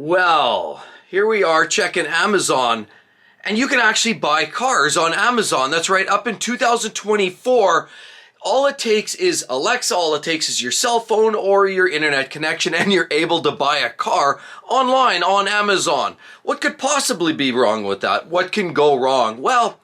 Well, here we are checking Amazon, and you can actually buy cars on Amazon. That's right, up in 2024, all it takes is Alexa, all it takes is your cell phone or your internet connection, and you're able to buy a car online on Amazon. What could possibly be wrong with that? What can go wrong? Well,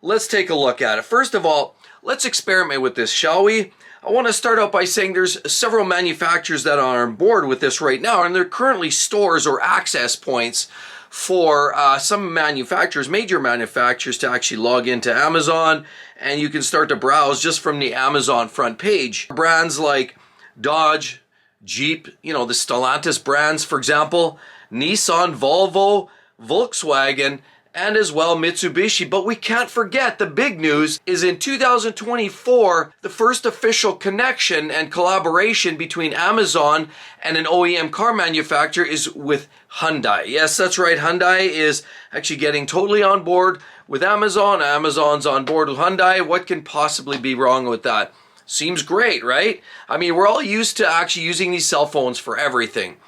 let's take a look at it. First of all, let's experiment with this, shall we? I want to start out by saying there's several manufacturers that are on board with this right now, and they're currently stores or access points for some manufacturers, major manufacturers, to actually log into Amazon, and you can start to browse just from the Amazon front page. Brands like Dodge, Jeep, the Stellantis brands, for example, Nissan, Volvo, Volkswagen, and as well Mitsubishi. But we can't forget the big news is in 2024, the first official connection and collaboration between Amazon and an OEM car manufacturer is with Hyundai. Yes, that's right. Hyundai is actually getting totally on board with Amazon. Amazon's on board with Hyundai. What can possibly be wrong with that? Seems great, right? I mean, we're all used to actually using these cell phones for everything.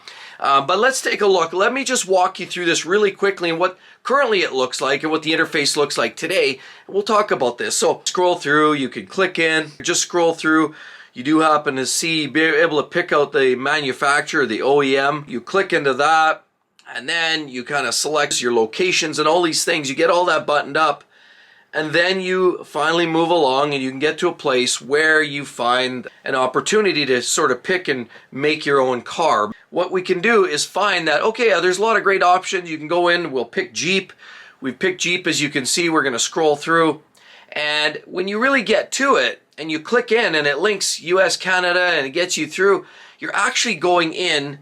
But let's take a look. Let me just walk you through this really quickly and what currently it looks like and what the interface looks like today. We'll talk about this. So scroll through, you can click in, just scroll through. You do happen to see, be able to pick out the manufacturer, the OEM. You click into that, and then you kind of select your locations and all these things. You get all that buttoned up. And then you finally move along and you can get to a place where you find an opportunity to sort of pick and make your own car. What we can do is find that, okay, there's a lot of great options. You can go in, we'll pick Jeep. We've picked Jeep, as you can see. We're going to scroll through. And when you really get to it and you click in and it links US, Canada, and it gets you through, you're actually going in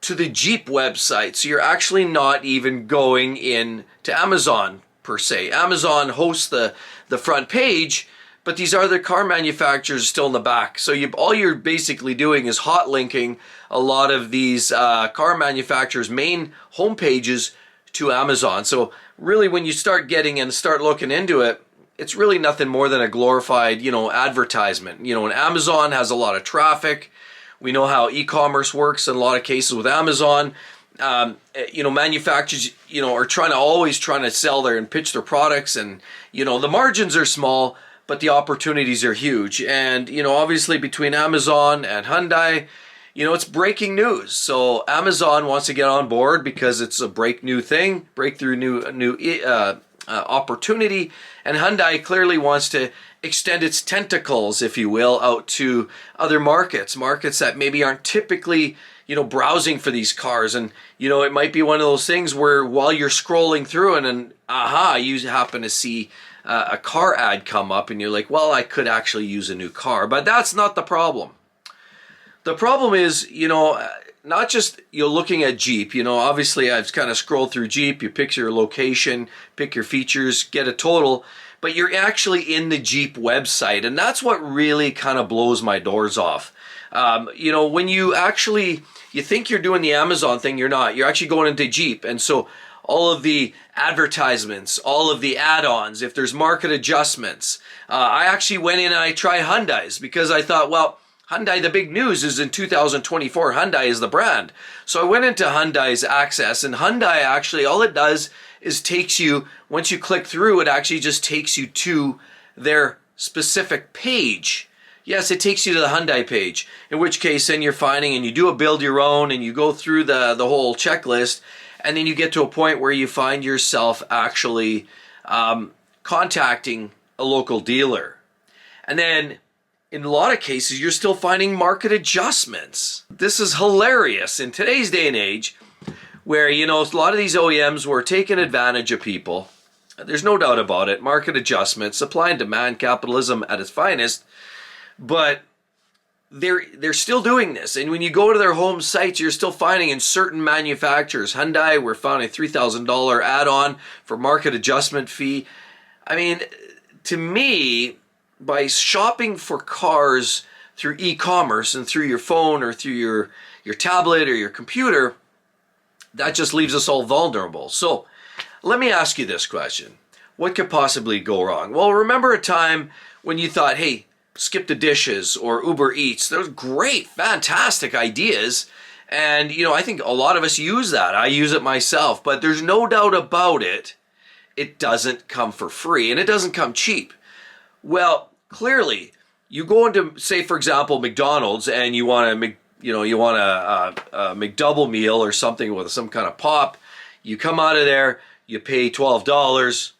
to the Jeep website. So you're actually not even going in to Amazon per se. Amazon hosts the front page, but these other car manufacturers are still in the back. So all you're basically doing is hot linking a lot of these car manufacturers' main home pages to Amazon. So really, when you start getting and start looking into it, it's really nothing more than a glorified, advertisement. And Amazon has a lot of traffic. We know how e-commerce works in a lot of cases with Amazon. Manufacturers, are always trying to sell their and pitch their products, and the margins are small, but the opportunities are huge. And obviously between Amazon and Hyundai, it's breaking news. So Amazon wants to get on board because it's a breakthrough new opportunity, and Hyundai clearly wants to extend its tentacles, if you will, out to other markets that maybe aren't typically browsing for these cars. And it might be one of those things where while you're scrolling through and you happen to see a car ad come up and you're like, well, I could actually use a new car. But that's not the problem. The problem is, not just looking at Jeep. Obviously I've kind of scrolled through Jeep. You pick your location, pick your features, get a total, but you're actually in the Jeep website, and that's what really kind of blows my doors off. When you think you're doing the Amazon thing, you're not. You're actually going into Jeep. And so all of the advertisements, all of the add-ons, if there's market adjustments. I actually went in and I tried Hyundai's because I thought, well, Hyundai, the big news is in 2024, Hyundai is the brand. So I went into Hyundai's access, and Hyundai actually, all it does is takes you, once you click through, it actually just takes you to their specific page. Yes, it takes you to the Hyundai page, in which case then you're finding, and you do a build your own, and you go through the whole checklist, and then you get to a point where you find yourself actually contacting a local dealer. And then in a lot of cases, you're still finding market adjustments. This is hilarious in today's day and age where, a lot of these OEMs were taking advantage of people. There's no doubt about it. Market adjustments, supply and demand capitalism at its finest. But they're still doing this. And when you go to their home sites, you're still finding in certain manufacturers, Hyundai, we're finding a $3,000 add-on for market adjustment fee. I mean, to me, by shopping for cars through e-commerce and through your phone or through your tablet or your computer, that just leaves us all vulnerable. So let me ask you this question. What could possibly go wrong? Well, remember a time when you thought, hey, skip the dishes or Uber Eats. Those great, fantastic ideas. And, you know, I think a lot of us use that. I use it myself, but there's no doubt about it. It doesn't come for free, and it doesn't come cheap. Well, clearly, you go into, say, for example, McDonald's, and you want a McDouble meal or something with some kind of pop. You come out of there, you pay $12,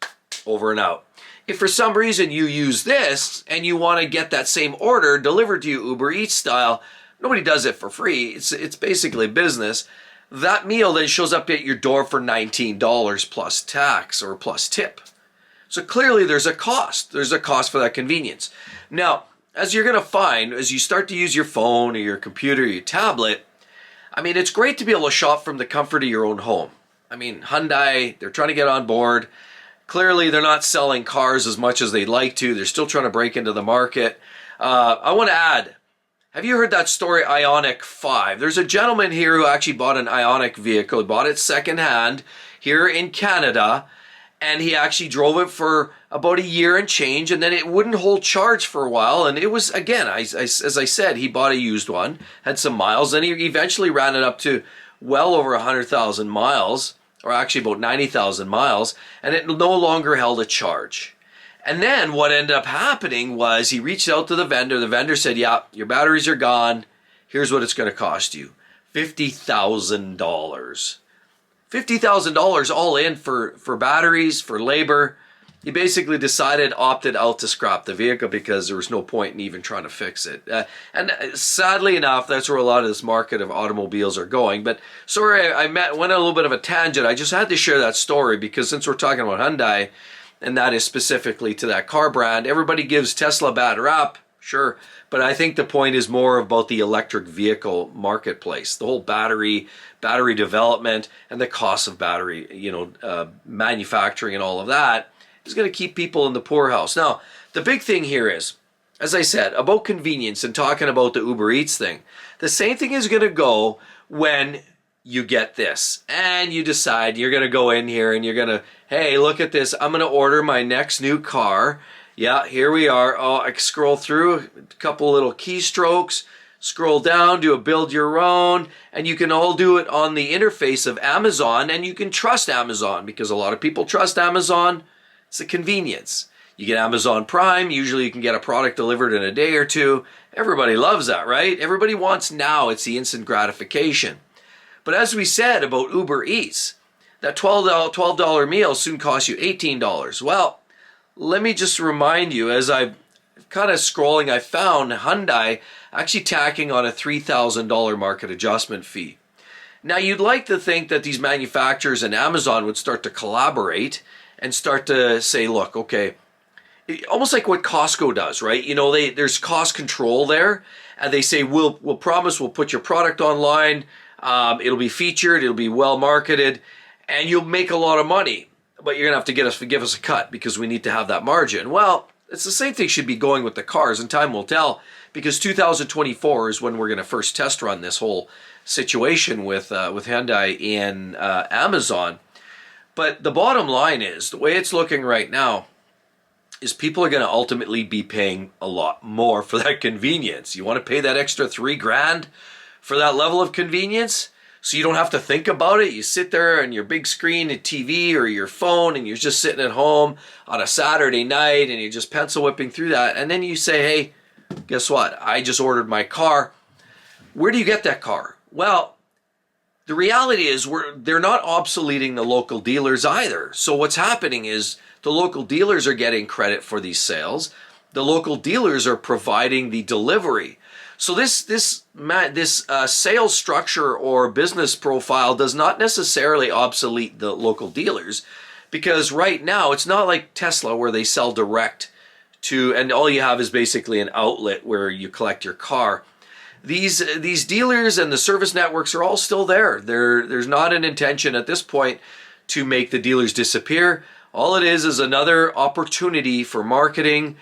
over and out. If for some reason you use this and you want to get that same order delivered to you Uber Eats style, nobody does it for free. It's basically business. That meal then shows up at your door for $19 plus tax or plus tip. So clearly there's a cost. There's a cost for that convenience. Now, as you're going to find, as you start to use your phone or your computer or your tablet, I mean, it's great to be able to shop from the comfort of your own home. I mean, Hyundai, they're trying to get on board. Clearly, they're not selling cars as much as they'd like to. They're still trying to break into the market. I want to add, have you heard that story, Ioniq 5? There's a gentleman here who actually bought an Ioniq vehicle, bought it secondhand here in Canada, and he actually drove it for about a year and change, and then it wouldn't hold charge for a while. And it was, again, as I said, he bought a used one, had some miles, and he eventually ran it up to well over 100,000 miles, or actually about 90,000 miles, and it no longer held a charge. And then what ended up happening was he reached out to the vendor. The vendor said, yeah, your batteries are gone. Here's what it's going to cost you. $50,000. $50,000 all in for batteries, for labor. He basically opted out to scrap the vehicle because there was no point in even trying to fix it. And sadly enough, that's where a lot of this market of automobiles are going. But sorry, went on a little bit of a tangent. I just had to share that story because since we're talking about Hyundai, and that is specifically to that car brand, everybody gives Tesla a bad rap, sure. But I think the point is more about the electric vehicle marketplace, the whole battery development, and the cost of battery, manufacturing and all of that is going to keep people in the poorhouse. Now, the big thing here is, as I said, about convenience and talking about the Uber Eats thing, the same thing is going to go when you get this and you decide you're going to go in here and you're going to, hey, look at this. I'm going to order my next new car. Yeah, here we are. Oh, I scroll through a couple little keystrokes, scroll down, do a build your own, and you can all do it on the interface of Amazon, and you can trust Amazon because a lot of people trust Amazon. It's a convenience. You get Amazon Prime, usually you can get a product delivered in a day or two. Everybody loves that, right? Everybody wants now, it's the instant gratification. But as we said about Uber Eats, that $12 meal soon costs you $18. Well, let me just remind you, as I'm kind of scrolling, I found Hyundai actually tacking on a $3,000 market adjustment fee. Now, you'd like to think that these manufacturers and Amazon would start to collaborate and start to say, look, okay, almost like what Costco does, right? You know, there's cost control there, and they say, we'll promise we'll put your product online, it'll be featured, it'll be well marketed, and you'll make a lot of money, but you're gonna have to give us a cut because we need to have that margin. Well, it's the same thing should be going with the cars, and time will tell, because 2024 is when we're gonna first test run this whole situation with Hyundai and Amazon. But the bottom line is, the way it's looking right now, is people are going to ultimately be paying a lot more for that convenience. You want to pay that extra $3,000 for that level of convenience, so you don't have to think about it. You sit there on your big screen at TV or your phone, and you're just sitting at home on a Saturday night, and you're just pencil whipping through that. And then you say, hey, guess what? I just ordered my car. Where do you get that car? Well, the reality is they're not obsoleting the local dealers either. So what's happening is the local dealers are getting credit for these sales. The local dealers are providing the delivery. So this sales structure or business profile does not necessarily obsolete the local dealers, because right now it's not like Tesla where they sell direct to, and all you have is basically an outlet where you collect your car. These dealers and the service networks are all still there. There's not an intention at this point to make the dealers disappear. All it is another opportunity for marketing,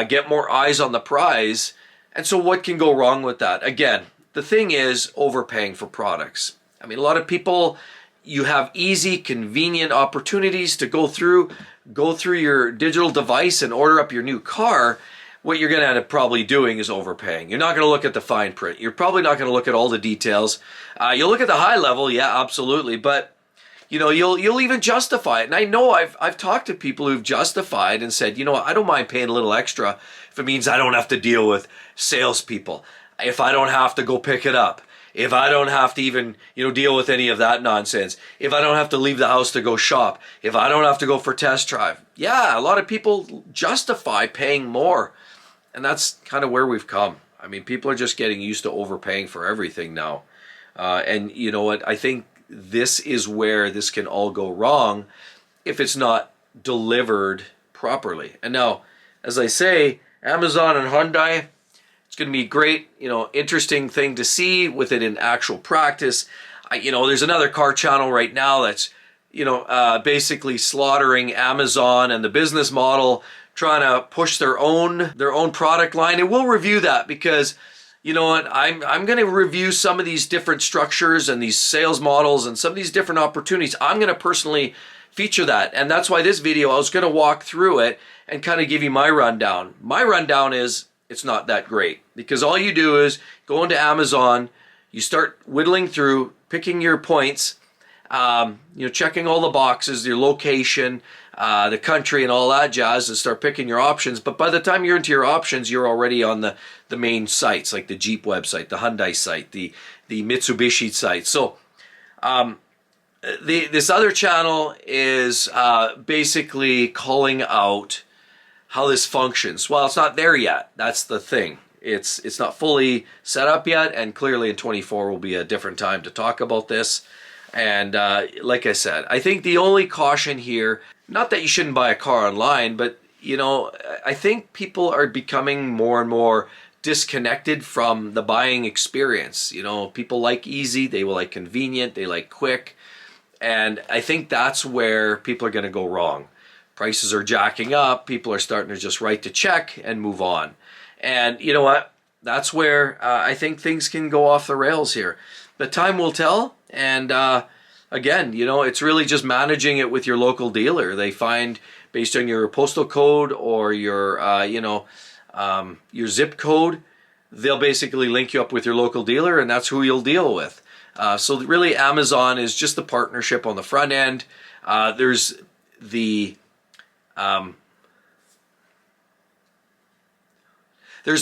get more eyes on the prize. And so what can go wrong with that? Again, the thing is overpaying for products. I mean, a lot of people, you have easy, convenient opportunities to go through your digital device and order up your new car. what you're going to end up probably doing is overpaying. You're not going to look at the fine print. You're probably not going to look at all the details. You'll look at the high level, yeah, absolutely, but you'll even justify it. And I know I've talked to people who've justified and said, I don't mind paying a little extra if it means I don't have to deal with salespeople, if I don't have to go pick it up, if I don't have to even deal with any of that nonsense, if I don't have to leave the house to go shop, if I don't have to go for test drive. Yeah, a lot of people justify paying more, and that's kind of where we've come. I mean, people are just getting used to overpaying for everything now. And you know what? I think this is where this can all go wrong if it's not delivered properly. And now, as I say, Amazon and Hyundai, it's going to be great, interesting thing to see with it in actual practice. There's another car channel right now that's, basically slaughtering Amazon and the business model, trying to push their own product line. And we'll review that because, you know what, I'm going to review some of these different structures and these sales models and some of these different opportunities. I'm going to personally feature that. And that's why this video, I was going to walk through it and kind of give you my rundown. My rundown is it's not that great because all you do is go into Amazon, you start whittling through, picking your points, checking all the boxes, your location, the country and all that jazz, and start picking your options. But by the time you're into your options, you're already on the main sites, like the Jeep website, the Hyundai site, the Mitsubishi site. So this other channel is basically calling out how this functions. Well, it's not there yet. That's the thing. It's not fully set up yet, and clearly in 24 will be a different time to talk about this. And like I said, I think the only caution here, not that you shouldn't buy a car online, but I think people are becoming more and more disconnected from the buying experience. People like easy, they will like convenient, they like quick, and I think that's where people are going to go wrong. Prices are jacking up, people are starting to just write the check and move on. And you know what? That's where I think things can go off the rails here. But time will tell, and again, it's really just managing it with your local dealer. They find, based on your postal code or your zip code, they'll basically link you up with your local dealer, and that's who you'll deal with. So really, Amazon is just the partnership on the front end. There's the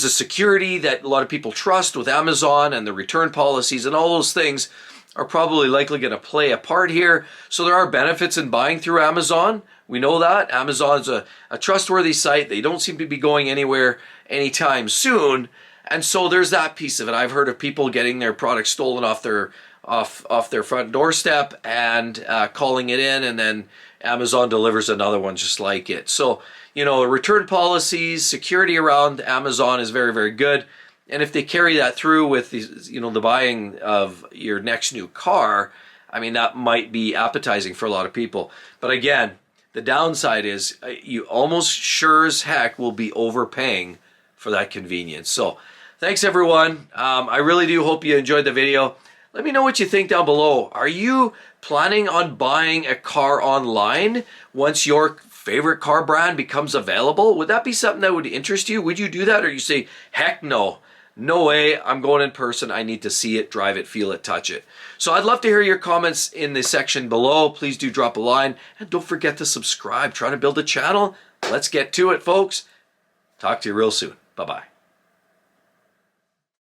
security that a lot of people trust with Amazon, and the return policies and all those things are probably likely going to play a part here. So there are benefits in buying through Amazon. We know that. Amazon's a trustworthy site. They don't seem to be going anywhere anytime soon. And so there's that piece of it. I've heard of people getting their products stolen off their front doorstep and calling it in, and then Amazon delivers another one just like it. So, return policies, security around Amazon is very, very good. And if they carry that through with the buying of your next new car, I mean, that might be appetizing for a lot of people. But again, the downside is you almost sure as heck will be overpaying for that convenience. So thanks everyone. I really do hope you enjoyed the video. Let me know what you think down below. Are you planning on buying a car online once your favorite car brand becomes available? Would that be something that would interest you? Would you do that? Or you say, heck no. No way, I'm going in person. I need to see it, drive it, feel it, touch it. So I'd love to hear your comments in the section below. Please do drop a line. And don't forget to subscribe. Trying to build a channel. Let's get to it, folks. Talk to you real soon. Bye-bye.